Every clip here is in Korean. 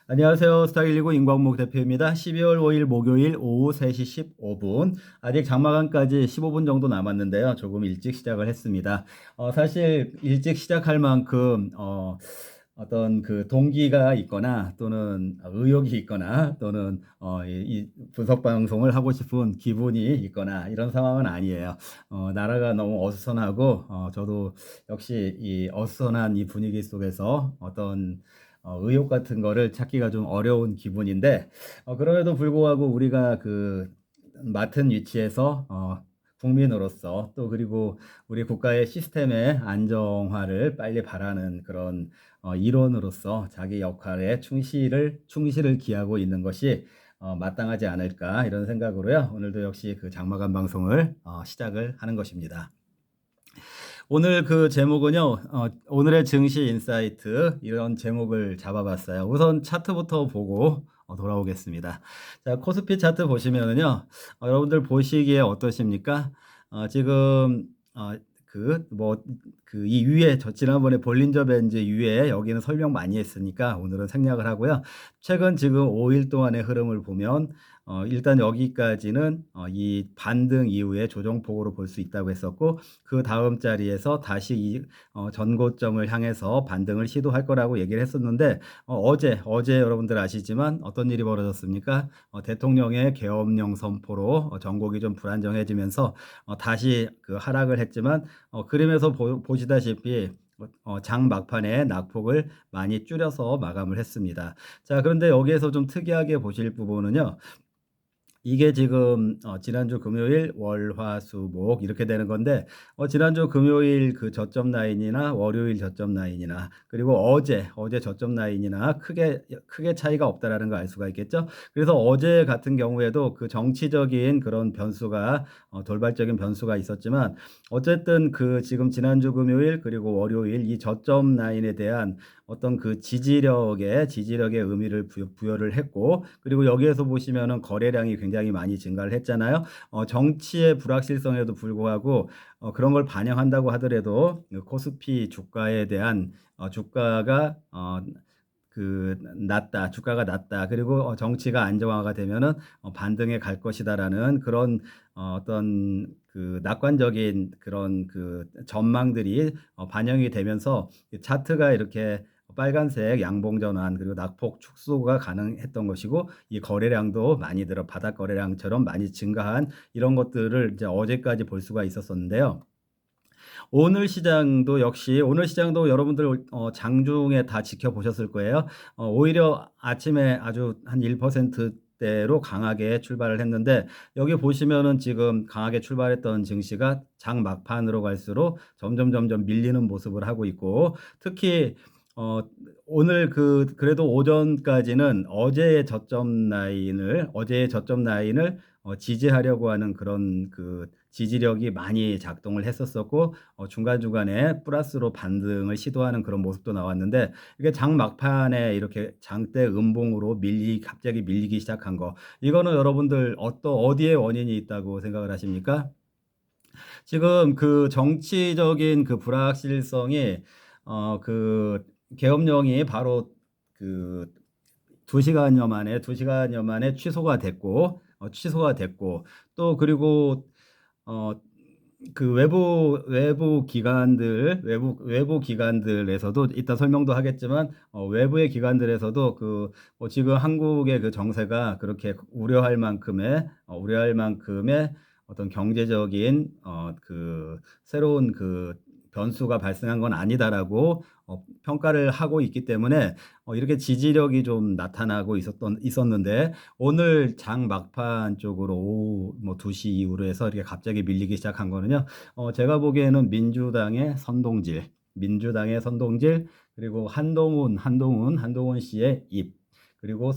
안녕하세요. 스타일19 임광목 대표입니다. 12월 5일 목요일 오후 3시 15분. 아직 장마감까지 15분 정도 남았는데요. 조금 일찍 시작을 했습니다. 사실 일찍 시작할 만큼 어떤 그 동기가 있거나 또는 의욕이 있거나 또는 이 분석 방송을 하고 싶은 기분이 있거나 이런 상황은 아니에요. 나라가 너무 어수선하고 저도 역시 이 어수선한 이 분위기 속에서 어떤 의욕 같은 거를 찾기가 좀 어려운 기분인데, 그럼에도 불구하고 우리가 그 맡은 위치에서 국민으로서 또 그리고 우리 국가의 시스템의 안정화를 빨리 바라는 그런 일원으로서 자기 역할에 충실을 기하고 있는 것이 마땅하지 않을까 이런 생각으로요. 오늘도 역시 그 장마감 방송을 시작을 하는 것입니다. 오늘 그 제목은요, 오늘의 증시 인사이트, 이런 제목을 잡아봤어요. 우선 차트부터 보고 돌아오겠습니다. 자, 코스피 차트 보시면은요, 여러분들 보시기에 어떠십니까? 지금, 이 위에, 지난번에 볼린저 밴드 위에 여기는 설명 많이 했으니까 오늘은 생략을 하고요. 최근 지금 5일 동안의 흐름을 보면, 일단 여기까지는 이 반등 이후에 조정폭으로 볼 수 있다고 했었고, 그 다음 자리에서 다시 전고점을 향해서 반등을 시도할 거라고 얘기를 했었는데, 어제 여러분들 아시지만 어떤 일이 벌어졌습니까? 대통령의 계엄령 선포로 전국이 좀 불안정해지면서 다시 그 하락을 했지만, 그림에서 보시다시피 장 막판에 낙폭을 많이 줄여서 마감을 했습니다. 자, 그런데 여기에서 좀 특이하게 보실 부분은요. 이게 지금 지난주 금요일 월화수목 이렇게 되는 건데, 지난주 금요일 그 저점 라인이나 월요일 저점 라인이나 그리고 어제 저점 라인이나 크게 차이가 없다라는 걸 알 수가 있겠죠. 그래서 어제 같은 경우에도 그 정치적인 그런 변수가 돌발적인 변수가 있었지만, 어쨌든 그 지금 지난주 금요일 그리고 월요일 이 저점 라인에 대한 어떤 그 지지력의 의미를 부여를 했고, 그리고 여기에서 보시면은 거래량이 굉장히 많이 증가를 했잖아요. 정치의 불확실성에도 불구하고 그런 걸 반영한다고 하더라도 그 코스피 주가에 대한 주가가 주가가 낮다. 그리고 정치가 안정화가 되면은 반등에 갈 것이다라는 그런 어떤 그 낙관적인 그런 그 전망들이 반영이 되면서 차트가 이렇게 빨간색 양봉 전환 그리고 낙폭 축소가 가능했던 것이고, 이 거래량도 많이 바닥 거래량처럼 많이 증가한 이런 것들을 이제 어제까지 볼 수가 있었었는데요. 오늘 시장도 여러분들 장중에 다 지켜보셨을 거예요. 오히려 아침에 아주 한 1%대로 강하게 출발을 했는데, 여기 보시면은 지금 강하게 출발했던 증시가 장 막판으로 갈수록 점점 밀리는 모습을 하고 있고, 특히 어, 오늘 그래도 오전까지는 어제의 저점 라인을 지지하려고 하는 그런 그 지지력이 많이 작동을 했었었고, 중간중간에 플러스로 반등을 시도하는 그런 모습도 나왔는데, 이게 장 막판에 이렇게 장대 음봉으로 갑자기 밀리기 시작한 거, 이거는 여러분들 어디에 원인이 있다고 생각을 하십니까? 지금 그 정치적인 그 불확실성이 그 계엄령이 바로 그 2시간여 만에 취소가 됐고, 또 그리고 어, 그 외부 기관들에서도 이따 설명도 하겠지만, 외부의 기관들에서도 지금 한국의 그 정세가 그렇게 우려할 만큼의 어떤 경제적인 그 새로운 그 변수가 발생한 건 아니다라고 평가를 하고 있기 때문에 이렇게 지지력이 좀 나타나고 있었는데, 오늘 장 막판 쪽으로 오후 뭐 2시 이후로 해서 이렇게 갑자기 밀리기 시작한 거는요. 제가 보기에는 민주당의 선동질, 그리고 한동훈 씨의 입, 그리고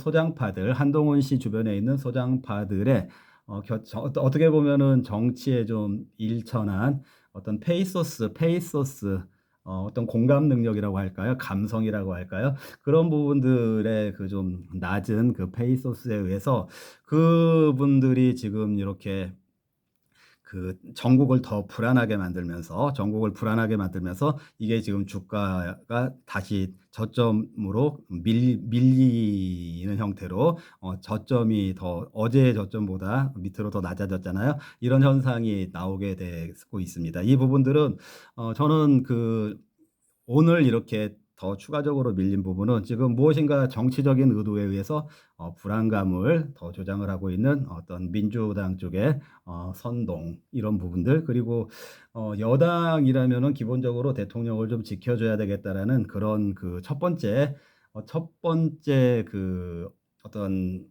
한동훈 씨 주변에 있는 소장파들의 어떻게 보면은 정치에 좀 일천한 어떤 페이소스, 어떤 공감 능력이라고 할까요? 감성이라고 할까요? 그런 부분들의 그 좀 낮은 그 페이소스에 의해서 그분들이 지금 이렇게 그 전국을 더 불안하게 만들면서 이게 지금 주가가 다시 저점으로 밀리는 형태로 저점이 더 어제의 저점보다 밑으로 더 낮아졌잖아요. 이런 현상이 나오게 되고 있습니다. 이 부분들은 저는 오늘 이렇게 더 추가적으로 밀린 부분은 지금 무엇인가 정치적인 의도에 의해서 불안감을 더 조장을 하고 있는 어떤 민주당 쪽의 선동 이런 부분들, 그리고 여당이라면은 기본적으로 대통령을 좀 지켜줘야 되겠다라는 그런 첫 번째 어떤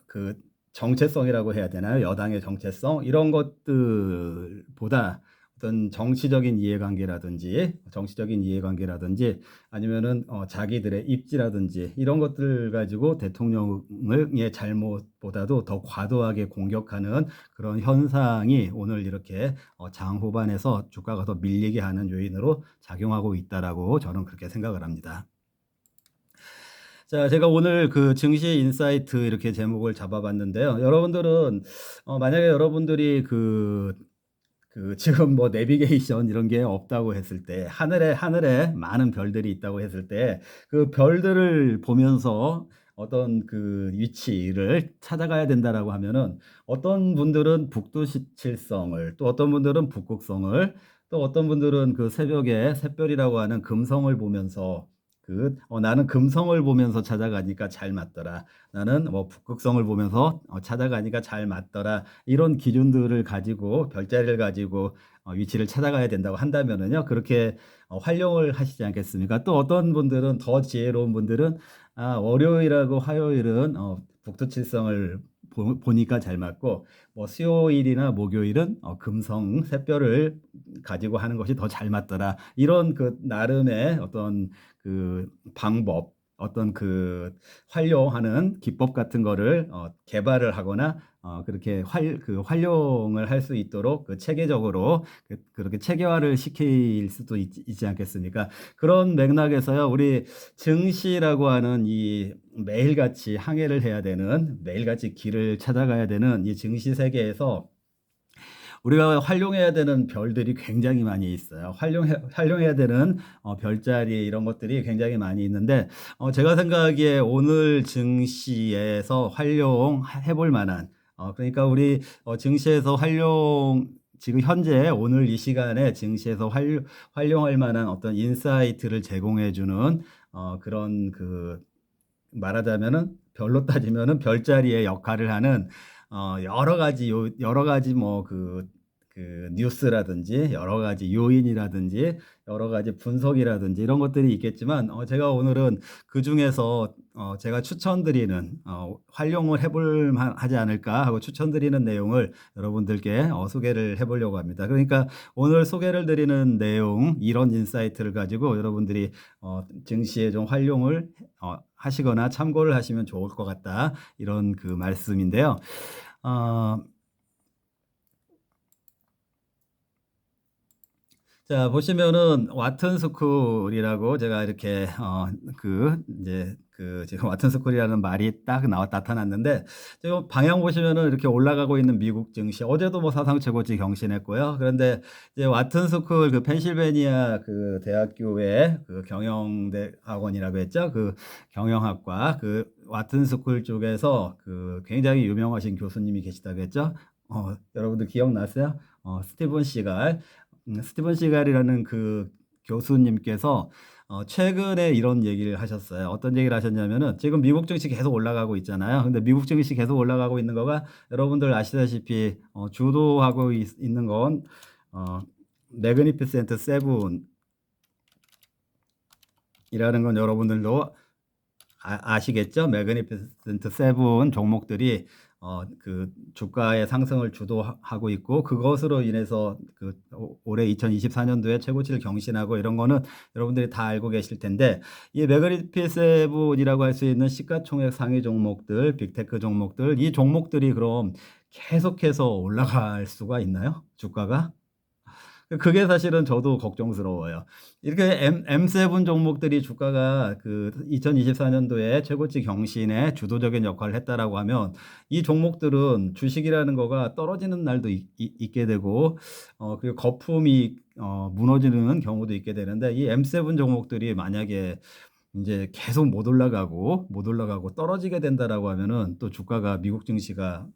그 정체성이라고 해야 되나요? 여당의 정체성 이런 것들보다 어떤 정치적인 이해관계라든지 아니면은 자기들의 입지라든지 이런 것들 가지고 대통령의 잘못보다도 더 과도하게 공격하는 그런 현상이 오늘 이렇게 장 후반에서 주가가 더 밀리게 하는 요인으로 작용하고 있다라고 저는 그렇게 생각을 합니다. 자, 제가 오늘 증시 인사이트 이렇게 제목을 잡아봤는데요. 여러분들은 만약에 여러분들이 지금 뭐 내비게이션 이런 게 없다고 했을 때, 하늘에 많은 별들이 있다고 했을 때, 그 별들을 보면서 어떤 위치를 찾아가야 된다라고 하면은, 어떤 분들은 북두칠성을, 또 어떤 분들은 북극성을, 또 어떤 분들은 새벽에 샛별이라고 하는 금성을 보면서 나는 금성을 보면서 찾아가니까 잘 맞더라. 나는 뭐 북극성을 보면서 찾아가니까 잘 맞더라. 이런 기준들을 가지고 별자리를 가지고 위치를 찾아가야 된다고 한다면은요. 그렇게 활용을 하시지 않겠습니까? 또 어떤 분들은 더 지혜로운 분들은 월요일하고 화요일은 북두칠성을 보니까 잘 맞고 뭐 수요일이나 목요일은 금성 샛별을 가지고 하는 것이 더 잘 맞더라. 이런 나름의 어떤 방법, 어떤 활용하는 기법 같은 거를 개발을 하거나 그렇게 활용을 할 수 있도록 체계적으로 그렇게 체계화를 시킬 수도 있지 않겠습니까? 그런 맥락에서요, 우리 증시라고 하는 이 매일같이 항해를 해야 되는, 매일같이 길을 찾아가야 되는 이 증시 세계에서 우리가 활용해야 되는 별들이 굉장히 많이 있어요. 활용해야 되는 별자리 이런 것들이 굉장히 많이 있는데 제가 생각하기에 오늘 증시에서 활용해 볼 만한 그러니까 우리 증시에서 지금 현재 오늘 이 시간에 증시에서 활용할 만한 어떤 인사이트를 제공해 주는 그런 말하자면은 별로 따지면은 별자리의 역할을 하는 여러 가지 뭐 뉴스라든지 여러 가지 요인이라든지 여러 가지 분석이라든지 이런 것들이 있겠지만 제가 오늘은 그 중에서 제가 추천드리는 활용을 해볼 만하지 않을까 하고 추천드리는 내용을 여러분들께 소개를 해보려고 합니다. 그러니까 오늘 소개를 드리는 내용 이런 인사이트를 가지고 여러분들이 증시에 좀 활용을 하시거나 참고를 하시면 좋을 것 같다 이런 말씀인데요. 자, 보시면은 왓튼 스쿨이라고 제가 이렇게 이제 지금 왓튼 스쿨이라는 말이 딱 나타났는데 지금 방향 보시면은 이렇게 올라가고 있는 미국 증시 어제도 뭐 사상 최고치 경신했고요. 그런데 이제 왓튼 스쿨 펜실베니아 대학교의 경영대 학원이라고 했죠. 경영학과 왓튼 스쿨 쪽에서 굉장히 유명하신 교수님이 계시다고 했죠. 여러분들 기억나세요? 스티븐 시갈이라는 교수님께서 최근에 이런 얘기를 하셨어요. 어떤 얘기를 하셨냐면은 지금 미국 증시 계속 올라가고 있잖아요. 근데 미국 증시 계속 올라가고 있는 거가 여러분들 아시다시피 주도하고 있는 건 매그니피센트 세븐이라는 건 여러분들도 아시겠죠? 매그니피센트 세븐 종목들이 주가의 상승을 주도하고 있고 그것으로 인해서 올해 2024년도에 최고치를 경신하고 이런 거는 여러분들이 다 알고 계실 텐데 이 매그니피 세븐이라고 할 수 있는 시가총액 상위 종목들, 빅테크 종목들 이 종목들이 그럼 계속해서 올라갈 수가 있나요? 주가가? 그게 사실은 저도 걱정스러워요. 이렇게 M7 종목들이 주가가 그 2024년도에 최고치 경신에 주도적인 역할을 했다라고 하면 이 종목들은 주식이라는 거가 떨어지는 날도 있게 되고 그리고 거품이 무너지는 경우도 있게 되는데 이 M7 종목들이 만약에 이제 계속 못 올라가고 떨어지게 된다라고 하면은 또 주가가 미국 증시가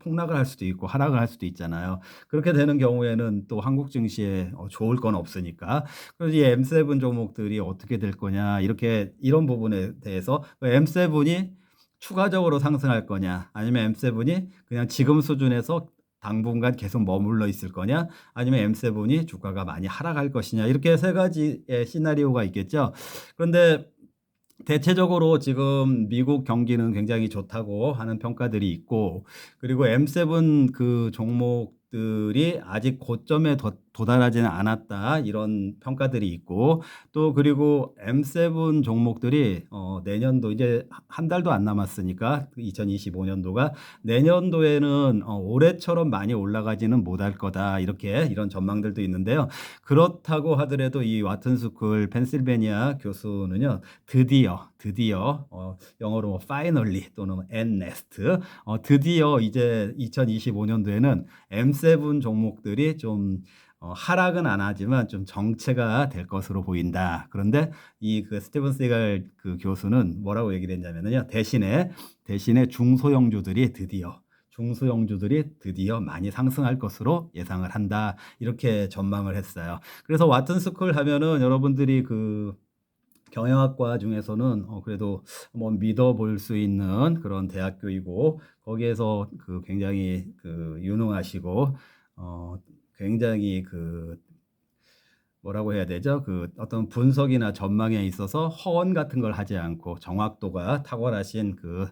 폭락을 할 수도 있고 하락을 할 수도 있잖아요. 그렇게 되는 경우에는 또 한국 증시에 좋을 건 없으니까. 그래서 이 M7 종목들이 어떻게 될 거냐 이렇게 이런 부분에 대해서 M7이 추가적으로 상승할 거냐 아니면 M7이 그냥 지금 수준에서 당분간 계속 머물러 있을 거냐 아니면 M7이 주가가 많이 하락할 것이냐 이렇게 세 가지의 시나리오가 있겠죠. 그런데 대체적으로 지금 미국 경기는 굉장히 좋다고 하는 평가들이 있고, 그리고 M7 그 종목들이 아직 고점에 도달하지는 않았다 이런 평가들이 있고, 또 그리고 M7 종목들이 내년도 이제 한 달도 안 남았으니까 2025년도가 내년도에는 올해처럼 많이 올라가지는 못할 거다 이렇게 이런 전망들도 있는데요. 그렇다고 하더라도 이 와튼스쿨 펜실베니아 교수는요. 드디어 영어로 뭐 finally 또는 at last 드디어 이제 2025년도에는 M7 종목들이 좀 하락은 안 하지만 좀 정체가 될 것으로 보인다. 그런데 이 그 스티븐 세갈 그 교수는 뭐라고 얘기를 했냐면요. 대신에 중소형주들이 드디어 많이 상승할 것으로 예상을 한다. 이렇게 전망을 했어요. 그래서 와튼스쿨 하면은 여러분들이 그 경영학과 중에서는 그래도 뭐 믿어볼 수 있는 그런 대학교이고 거기에서 그 굉장히 그 유능하시고 어 굉장히 그 뭐라고 해야 되죠? 그 어떤 분석이나 전망에 있어서 허언 같은 걸 하지 않고 정확도가 탁월하신 그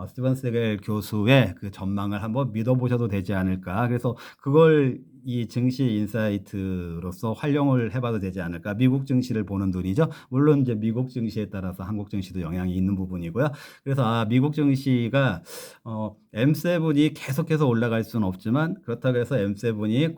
스티븐 세겔 교수의 그 전망을 한번 믿어보셔도 되지 않을까. 그래서 그걸 이 증시 인사이트로서 활용을 해봐도 되지 않을까. 미국 증시를 보는 눈이죠. 물론 이제 미국 증시에 따라서 한국 증시도 영향이 있는 부분이고요. 그래서 미국 증시가 M7이 계속해서 올라갈 수는 없지만 그렇다고 해서 M7이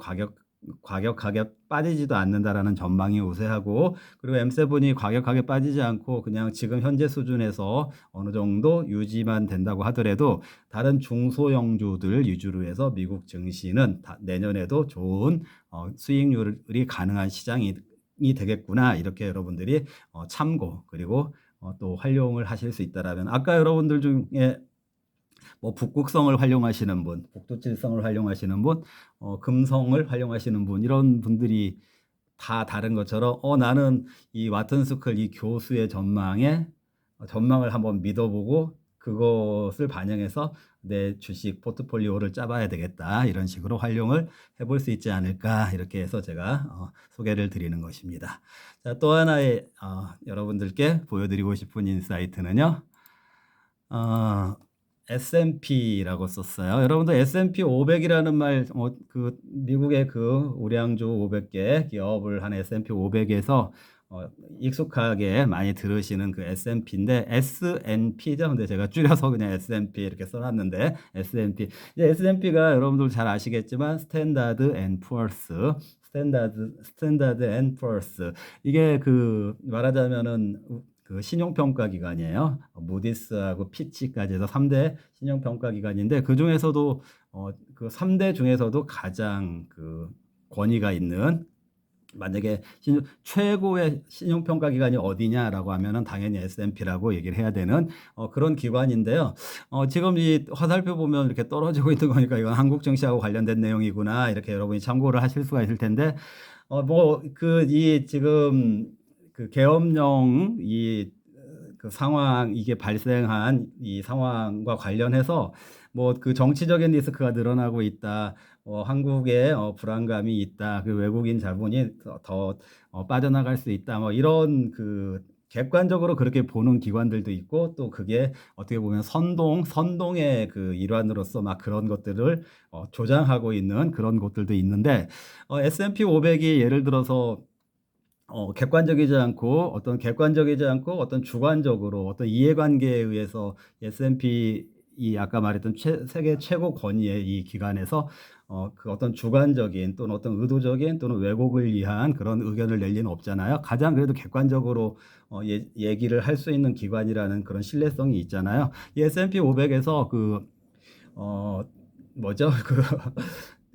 과격하게 빠지지도 않는다라는 전망이 우세하고 그리고 M7이 과격하게 빠지지 않고 그냥 지금 현재 수준에서 어느 정도 유지만 된다고 하더라도 다른 중소형주들 위주로 해서 미국 증시는 내년에도 좋은 수익률이 가능한 시장이 되겠구나 이렇게 여러분들이 참고 그리고 또 활용을 하실 수 있다라면 아까 여러분들 중에 뭐 북극성을 활용하시는 분, 북두칠성을 활용하시는 분, 금성을 활용하시는 분 이런 분들이 다 다른 것처럼 나는 이 와튼스쿨 이 교수의 전망을 한번 믿어보고 그것을 반영해서 내 주식 포트폴리오를 짜봐야 되겠다 이런 식으로 활용을 해볼 수 있지 않을까 이렇게 해서 제가 소개를 드리는 것입니다. 자, 또 하나의 여러분들께 보여드리고 싶은 인사이트는요. S&P라고 썼어요. 여러분들 S&P 500이라는 말, 그 미국의 그 우량주 500개 기업을 한 S&P 500에서 익숙하게 많이 들으시는 그 S&P인데 S&P죠. 근데 제가 줄여서 그냥 S&P 이렇게 써놨는데 S&P. 이제 S&P가 여러분들 잘 아시겠지만 스탠다드 앤 푸어스. 이게 그 말하자면은 그 신용평가 기관이에요. 무디스하고 피치까지 해서 3대 신용평가 기관인데 그 중에서도 그 3대 중에서도 가장 그 권위가 있는 만약에 최고의 신용평가 기관이 어디냐라고 하면은 당연히 S&P라고 얘기를 해야 되는 그런 기관인데요. 지금 이 화살표 보면 이렇게 떨어지고 있는 거니까 이건 한국 증시하고 관련된 내용이구나 이렇게 여러분이 참고를 하실 수가 있을 텐데 뭐 그 이 지금 그 계엄령 이 그 상황 이게 발생한 이 상황과 관련해서 뭐 그 정치적인 리스크가 늘어나고 있다. 한국에 불안감이 있다. 그 외국인 자본이 더 빠져나갈 수 있다. 뭐 이런 그 객관적으로 그렇게 보는 기관들도 있고 또 그게 어떻게 보면 선동의 그 일환으로서 막 그런 것들을 조장하고 있는 그런 곳들도 있는데 S&P 500이 예를 들어서 객관적이지 않고 어떤 주관적으로 어떤 이해관계에 의해서 S&P 이 아까 말했던 세계 최고 권위의 이 기관에서 그 어떤 주관적인 또는 어떤 의도적인 또는 왜곡을 위한 그런 의견을 낼 리는 없잖아요. 가장 그래도 객관적으로 얘기를 할 수 있는 기관이라는 그런 신뢰성이 있잖아요. 이 S&P 500에서 어 뭐죠?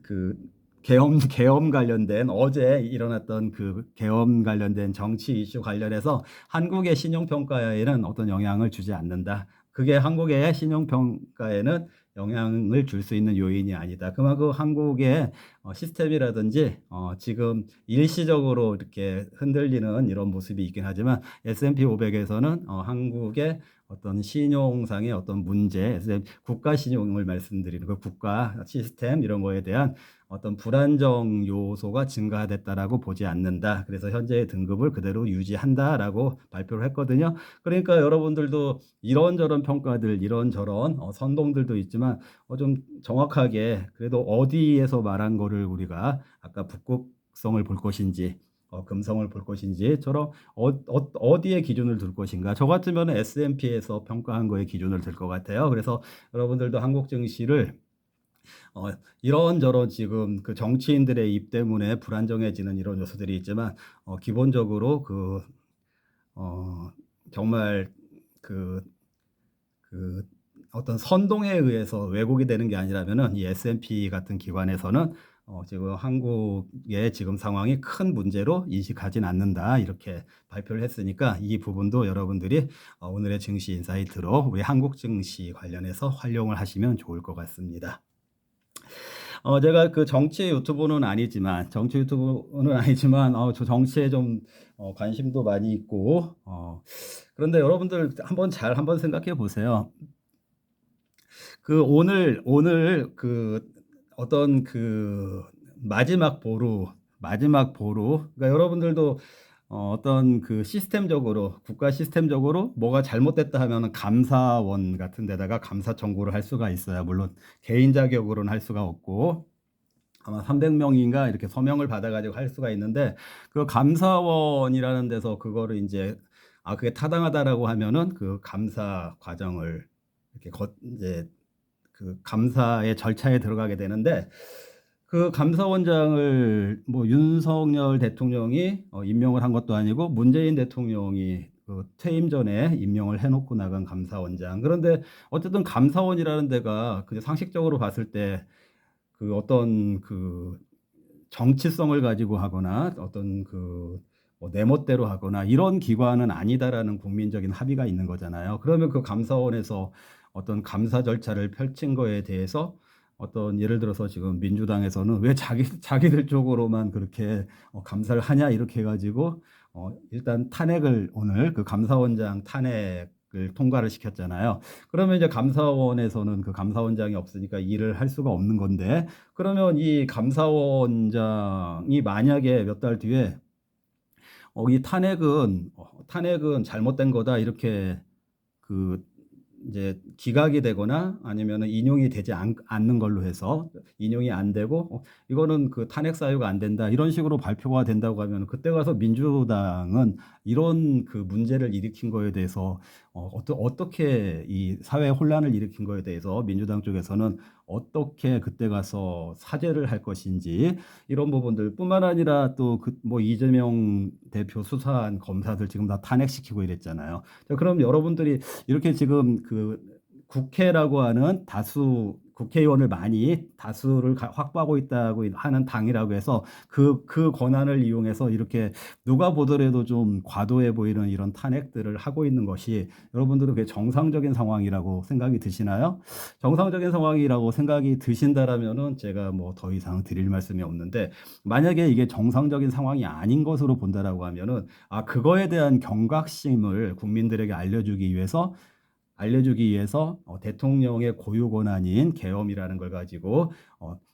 그 계엄 관련된 어제 일어났던 그 계엄 관련된 정치 이슈 관련해서 한국의 신용평가에는 어떤 영향을 주지 않는다. 그게 한국의 신용평가에는 영향을 줄 수 있는 요인이 아니다. 그만큼 한국의 시스템이라든지 지금 일시적으로 이렇게 흔들리는 이런 모습이 있긴 하지만 S&P 500에서는 한국의 어떤 신용상의 어떤 문제, 국가 신용을 말씀드리는 그 국가 시스템 이런 거에 대한 어떤 불안정 요소가 증가됐다라고 보지 않는다. 그래서 현재의 등급을 그대로 유지한다라고 발표를 했거든요. 그러니까 여러분들도 이런저런 평가들, 이런저런 선동들도 있지만 좀 정확하게 그래도 어디에서 말한 거를 우리가 아까 북극성을 볼 것인지 금성을 볼 것인지처럼 어디에 기준을 둘 것인가. 저 같으면 S&P에서 평가한 거에 기준을 들 것 같아요. 그래서 여러분들도 한국 증시를 이런저런 지금 그 정치인들의 입 때문에 불안정해지는 이런 요소들이 있지만 기본적으로 어, 정말 그, 그 어떤 선동에 의해서 왜곡이 되는 게 아니라면은 이 S&P 같은 기관에서는 지금 한국의 지금 상황이 큰 문제로 인식하진 않는다 이렇게 발표를 했으니까 이 부분도 여러분들이 오늘의 증시 인사이트로 우리 한국 증시 관련해서 활용을 하시면 좋을 것 같습니다. 제가 그 정치 유튜브는 아니지만 저 정치에 좀 관심도 많이 있고 그런데 여러분들 한번 생각해 보세요. 그 오늘 그 어떤 그 마지막 보루 그러니까 여러분들도 어떤 그 시스템적으로 국가 시스템적으로 뭐가 잘못됐다 하면은 감사원 같은 데다가 감사 청구를 할 수가 있어요. 물론 개인 자격으로는 할 수가 없고 아마 300명인가 이렇게 서명을 받아가지고 할 수가 있는데 그 감사원이라는 데서 그거를 이제 그게 타당하다라고 하면은 그 감사 과정을 이렇게 이제 그 감사의 절차에 들어가게 되는데 그 감사원장을 뭐 윤석열 대통령이 임명을 한 것도 아니고 문재인 대통령이 그 퇴임 전에 임명을 해놓고 나간 감사원장. 그런데 어쨌든 감사원이라는 데가 그냥 상식적으로 봤을 때 그 어떤 그 정치성을 가지고 하거나 어떤 내 멋대로 하거나 이런 기관은 아니다라는 국민적인 합의가 있는 거잖아요. 그러면 그 감사원에서 어떤 감사 절차를 펼친 거에 대해서 어떤 예를 들어서 지금 민주당에서는 왜 자기들 쪽으로만 그렇게 감사를 하냐 이렇게 해가지고 일단 오늘 그 감사원장 탄핵을 통과를 시켰잖아요. 그러면 이제 감사원에서는 그 감사원장이 없으니까 일을 할 수가 없는 건데 그러면 이 감사원장이 만약에 몇 달 뒤에 이 탄핵은 잘못된 거다 이렇게 그 이제 기각이 되거나 아니면은 인용이 되지 않는 걸로 해서 인용이 안 되고 이거는 그 탄핵 사유가 안 된다 이런 식으로 발표가 된다고 하면 그때 가서 민주당은 이런 그 문제를 일으킨 거에 대해서 어떻게 이 사회 혼란을 일으킨 거에 대해서 민주당 쪽에서는 어떻게 그때 가서 사죄를 할 것인지 이런 부분들 뿐만 아니라 또 뭐 이재명 대표 수사한 검사들 지금 다 탄핵시키고 이랬잖아요. 자, 그럼 여러분들이 이렇게 지금 그 국회라고 하는 국회의원을 많이 다수를 확보하고 있다고 하는 당이라고 해서 그 권한을 이용해서 이렇게 누가 보더라도 좀 과도해 보이는 이런 탄핵들을 하고 있는 것이 여러분들은 그게 정상적인 상황이라고 생각이 드시나요? 정상적인 상황이라고 생각이 드신다라면은 제가 뭐 더 이상 드릴 말씀이 없는데 만약에 이게 정상적인 상황이 아닌 것으로 본다라고 하면은 그거에 대한 경각심을 국민들에게 알려주기 위해서 대통령의 고유 권한인 계엄이라는 걸 가지고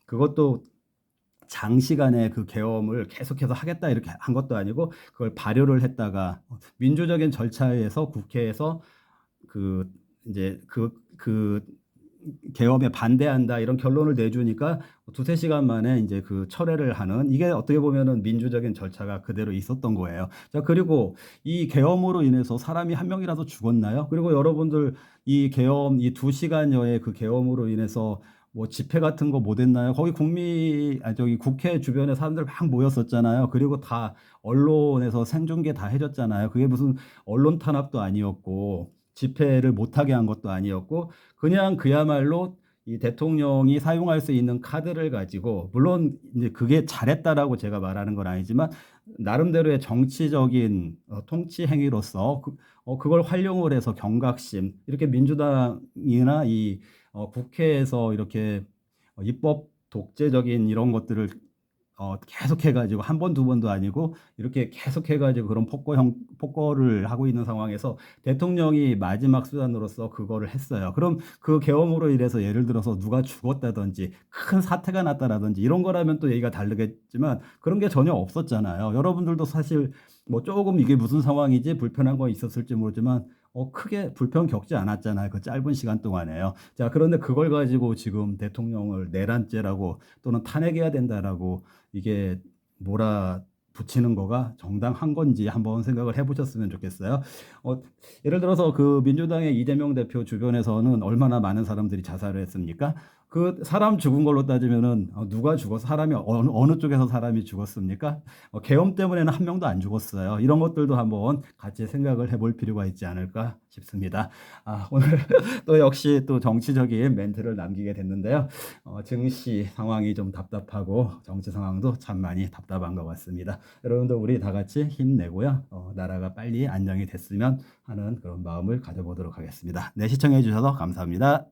그것도 장시간에 그 계엄을 계속해서 하겠다 이렇게 한 것도 아니고 그걸 발효를 했다가 민주적인 절차에서 국회에서 그 이제 그 계엄에 반대한다 이런 결론을 내주니까 두세 시간 만에 이제 그 철회를 하는 이게 어떻게 보면은 민주적인 절차가 그대로 있었던 거예요. 자, 그리고 이 계엄으로 인해서 사람이 한 명이라도 죽었나요? 그리고 여러분들 이 2시간여의 그 계엄으로 인해서 뭐 집회 같은 거 못 했나요? 거기 저기 국회 주변에 사람들 막 모였었잖아요. 그리고 다 언론에서 생중계 다 해 줬잖아요. 그게 무슨 언론 탄압도 아니었고 집회를 못 하게 한 것도 아니었고 그냥 그야말로 이 대통령이 사용할 수 있는 카드를 가지고, 물론 이제 그게 잘했다라고 제가 말하는 건 아니지만 나름대로의 정치적인 통치 행위로서 그걸 활용을 해서 경각심, 이렇게 민주당이나 이 국회에서 이렇게 입법 독재적인 이런 것들을 계속해 가지고 한 번 두 번도 아니고 이렇게 계속해 가지고 그런 폭거를 하고 있는 상황에서 대통령이 마지막 수단으로서 그거를 했어요. 그럼 그 계엄으로 인해서 예를 들어서 누가 죽었다든지 큰 사태가 났다라든지 이런 거라면 또 얘기가 다르겠지만 그런 게 전혀 없었잖아요. 여러분들도 사실 뭐 조금 이게 무슨 상황이지 불편한 거 있었을지 모르지만 크게 불편 겪지 않았잖아요. 그 짧은 시간 동안에요. 자, 그런데 그걸 가지고 지금 대통령을 내란죄라고 또는 탄핵해야 된다라고 이게 몰아붙이는 거가 정당한 건지 한번 생각을 해보셨으면 좋겠어요. 어, 예를 들어서 그 민주당의 이재명 대표 주변에서는 얼마나 많은 사람들이 자살을 했습니까? 그 사람 죽은 걸로 따지면은 누가 죽어서 사람이 어느 쪽에서 사람이 죽었습니까? 계엄 때문에는 한 명도 안 죽었어요. 이런 것들도 한번 같이 생각을 해볼 필요가 있지 않을까 싶습니다. 오늘 또 역시 또 정치적인 멘트를 남기게 됐는데요. 증시 상황이 좀 답답하고 정치 상황도 참 많이 답답한 것 같습니다. 여러분도 우리 다 같이 힘내고요. 나라가 빨리 안정이 됐으면 하는 그런 마음을 가져보도록 하겠습니다. 네, 시청해 주셔서 감사합니다.